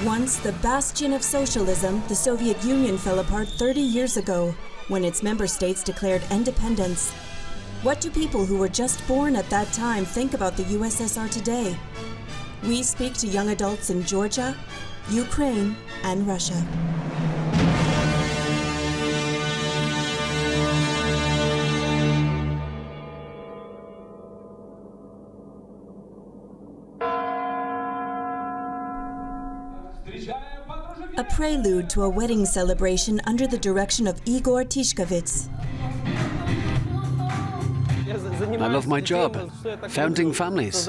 Once the bastion of socialism, the Soviet Union fell apart 30 years ago, when its member states declared independence. What do people who were just born at that time think about the USSR today? We speak to young adults in Georgia, Ukraine, and Russia. A prelude to a wedding celebration under the direction of Igor Tischkowetz. I love my job, founding families.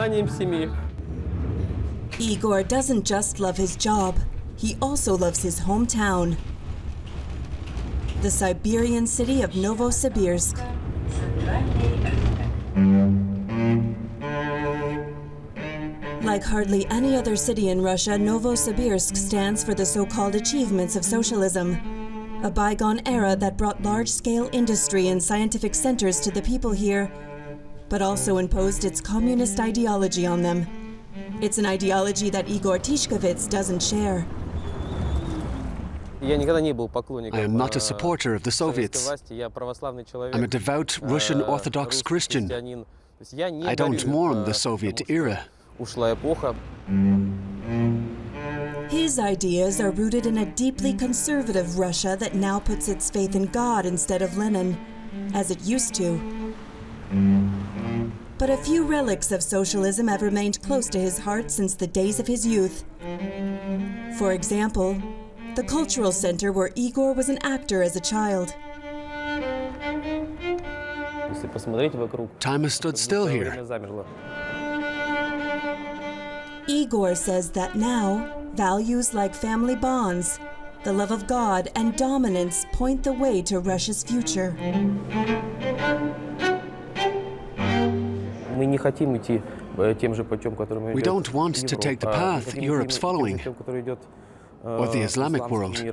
Igor doesn't just love his job, he also loves his hometown, the Siberian city of Novosibirsk. Like hardly any other city in Russia, Novosibirsk stands for the so-called achievements of socialism, a bygone era that brought large-scale industry and scientific centers to the people here, but also imposed its communist ideology on them. It's an ideology that Igor Tischkowetz doesn't share. I am not a supporter of the Soviets. I'm a devout Russian Orthodox Christian. I don't mourn the Soviet era. His ideas are rooted in a deeply conservative Russia that now puts its faith in God instead of Lenin, as it used to. But a few relics of socialism have remained close to his heart since the days of his youth. For example, the cultural center where Igor was an actor as a child. Time has stood still here. Igor says that now, values like family bonds, the love of God, and dominance point the way to Russia's future. We don't want to take the path Europe's following, or the Islamic world.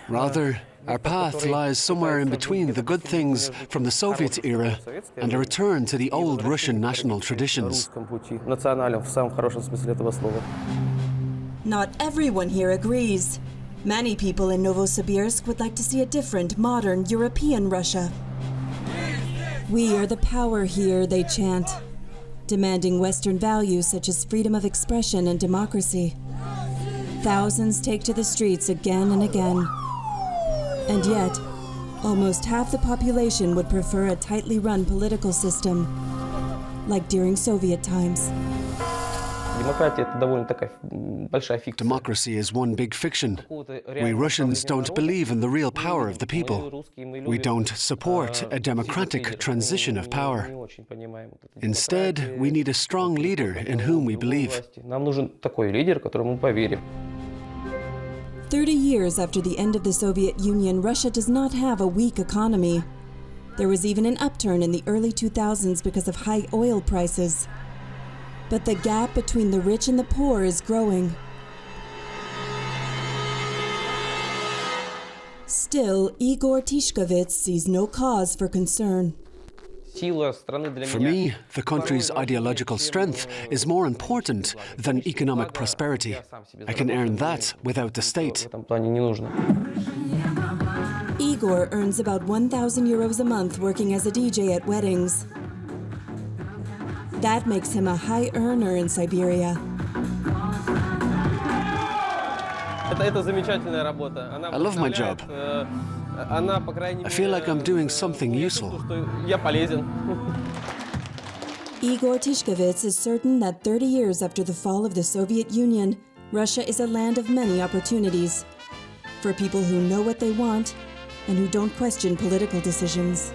Rather, our path lies somewhere in between the good things from the Soviet era and a return to the old Russian national traditions. Not everyone here agrees. Many people in Novosibirsk would like to see a different, modern, European Russia. We are the power here, they chant, demanding Western values such as freedom of expression and democracy. Thousands take to the streets again and again. And yet, almost half the population would prefer a tightly run political system, like during Soviet times. Democracy is one big fiction. We Russians don't believe in the real power of the people. We don't support a democratic transition of power. Instead, we need a strong leader in whom we believe. 30 years after the end of the Soviet Union, Russia does not have a weak economy. There was even an upturn in the early 2000s because of high oil prices. But the gap between the rich and the poor is growing. Still, Igor Tischkowetz sees no cause for concern. For me, the country's ideological strength is more important than economic prosperity. I can earn that without the state. Igor earns about 1,000 euros a month working as a DJ at weddings. That makes him a high earner in Siberia. I love my job. I feel like I'm doing something useful. Igor Tischkowetz is certain that 30 years after the fall of the Soviet Union, Russia is a land of many opportunities for people who know what they want and who don't question political decisions.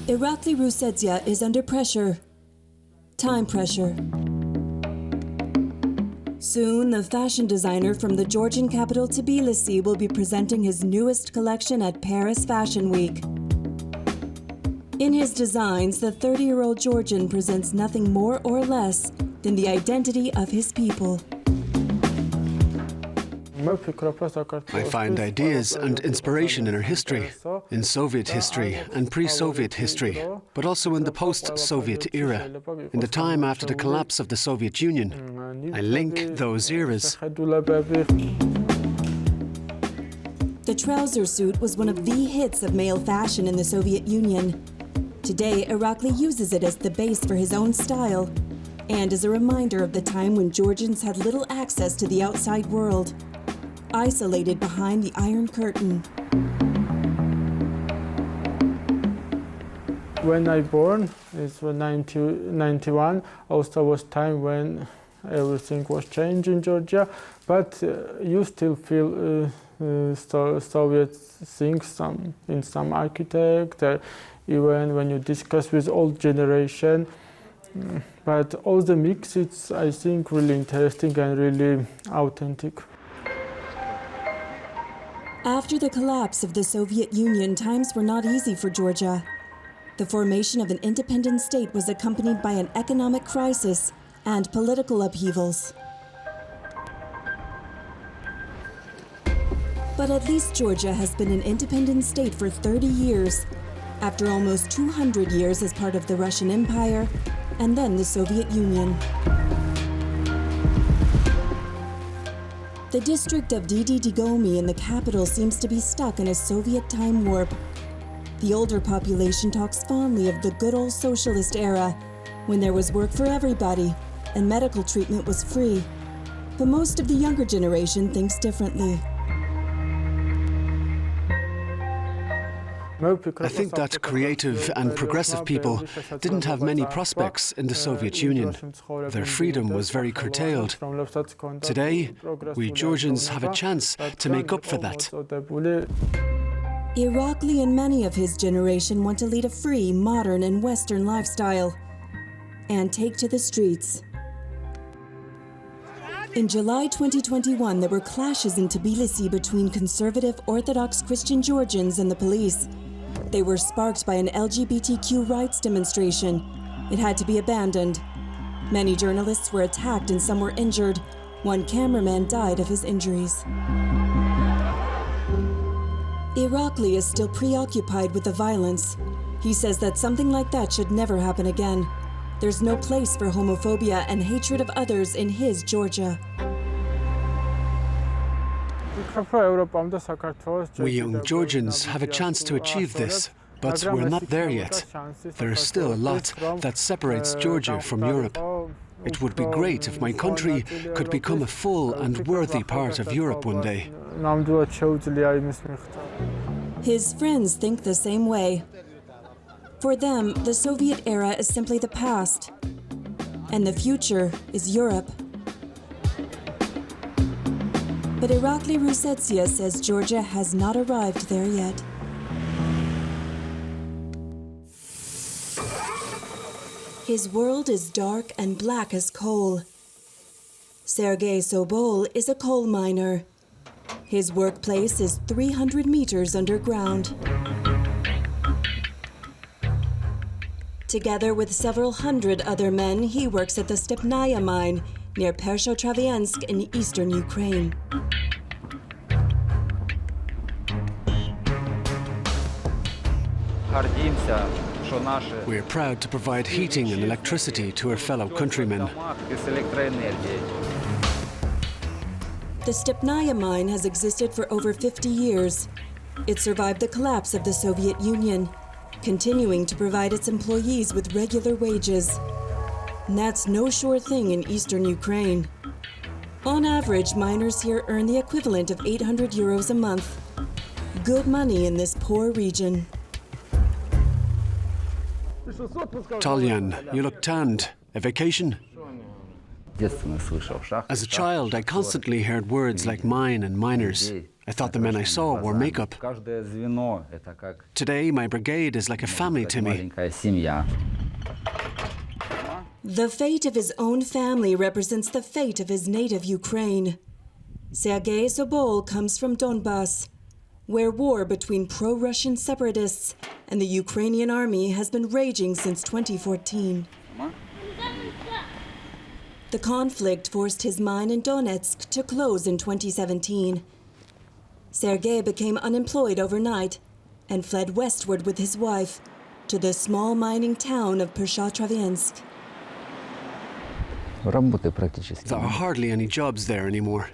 Irakli Rusadze is under pressure. Time pressure. Soon, the fashion designer from the Georgian capital Tbilisi will be presenting his newest collection at Paris Fashion Week. In his designs, the 30-year-old Georgian presents nothing more or less than the identity of his people. I find ideas and inspiration in our history, in Soviet history and pre-Soviet history, but also in the post-Soviet era, in the time after the collapse of the Soviet Union. I link those eras. The trouser suit was one of the hits of male fashion in the Soviet Union. Today, Irakli uses it as the base for his own style and as a reminder of the time when Georgians had little access to the outside world, isolated behind the Iron Curtain. When I born, it's 1991, also was time when everything was changed in Georgia, but you still feel Soviet things in some architect, even when you discuss with old generation. But all the mix, it's, I think, really interesting and really authentic. After the collapse of the Soviet Union, times were not easy for Georgia. The formation of an independent state was accompanied by an economic crisis and political upheavals. But at least Georgia has been an independent state for 30 years, after almost 200 years as part of the Russian Empire and then the Soviet Union. The district of Digomi in the capital seems to be stuck in a Soviet time warp. The older population talks fondly of the good old socialist era, when there was work for everybody and medical treatment was free. But most of the younger generation thinks differently. I think that creative and progressive people didn't have many prospects in the Soviet Union. Their freedom was very curtailed. Today, we Georgians have a chance to make up for that. Irakli and many of his generation want to lead a free, modern, and Western lifestyle and take to the streets. In July 2021, there were clashes in Tbilisi between conservative Orthodox Christian Georgians and the police. They were sparked by an LGBTQ rights demonstration. It had to be abandoned. Many journalists were attacked and some were injured. One cameraman died of his injuries. Irakli is still preoccupied with the violence. He says that something like that should never happen again. There's no place for homophobia and hatred of others in his Georgia. We young Georgians have a chance to achieve this, but we're not there yet. There is still a lot that separates Georgia from Europe. It would be great if my country could become a full and worthy part of Europe one day. His friends think the same way. For them, the Soviet era is simply the past, and the future is Europe. But Irakli Rusadze says Georgia has not arrived there yet. His world is dark and black as coal. Sergey Sobol is a coal miner. His workplace is 300 meters underground. Together with several hundred other men, he works at the Stepnaya mine near Pershotraviansk in eastern Ukraine. We're proud to provide heating and electricity to our fellow countrymen. The Stepnaya mine has existed for over 50 years. It survived the collapse of the Soviet Union, continuing to provide its employees with regular wages. And that's no sure thing in eastern Ukraine. On average, miners here earn the equivalent of 800 euros a month. Good money in this poor region. Talyan, you look tanned. A vacation? As a child, I constantly heard words like mine and miners. I thought the men I saw wore makeup. Today, my brigade is like a family to me. The fate of his own family represents the fate of his native Ukraine. Sergey Sobol comes from Donbass, where war between pro-Russian separatists and the Ukrainian army has been raging since 2014. The conflict forced his mine in Donetsk to close in 2017. Sergey became unemployed overnight and fled westward with his wife to the small mining town of Pershatravensk. There are hardly any jobs there anymore.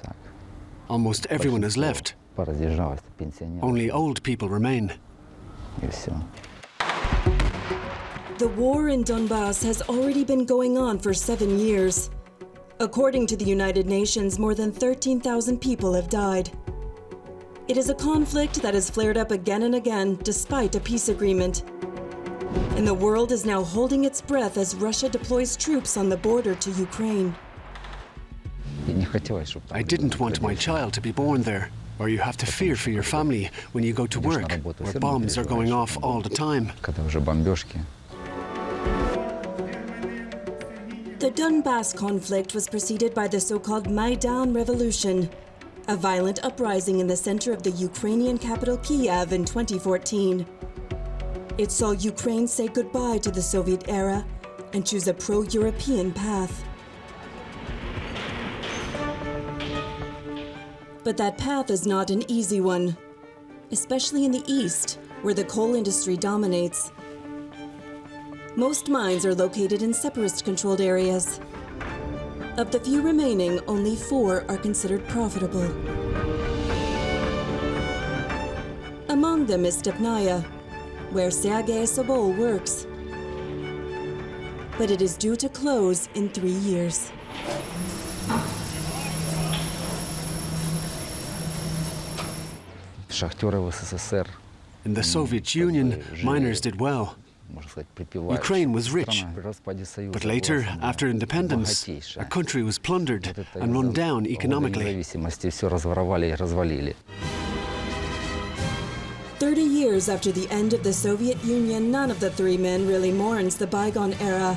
Almost everyone has left. Only old people remain. The war in Donbass has already been going on for 7 years. According to the United Nations, more than 13,000 people have died. It is a conflict that has flared up again and again despite a peace agreement. And the world is now holding its breath as Russia deploys troops on the border to Ukraine. I didn't want my child to be born there, or you have to fear for your family when you go to work, where bombs are going off all the time. The Donbass conflict was preceded by the so-called Maidan Revolution, a violent uprising in the center of the Ukrainian capital Kiev in 2014. It saw Ukraine say goodbye to the Soviet era and choose a pro-European path. But that path is not an easy one, especially in the east, where the coal industry dominates. Most mines are located in separatist-controlled areas. Of the few remaining, only 4 are considered profitable. Among them is Stepnaya, where Sergey Sobol works. But it is due to close in 3 years. In the Soviet Union, miners did well. Ukraine was rich, but later, after independence, a country was plundered and run down economically. 30 years after the end of the Soviet Union, none of the 3 men really mourns the bygone era.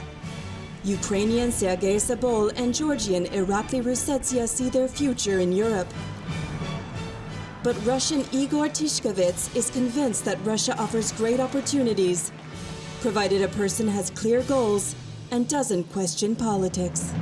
Ukrainian Sergey Sobol and Georgian Irakli Rusadze see their future in Europe. But Russian Igor Tischkowetz is convinced that Russia offers great opportunities, provided a person has clear goals and doesn't question politics.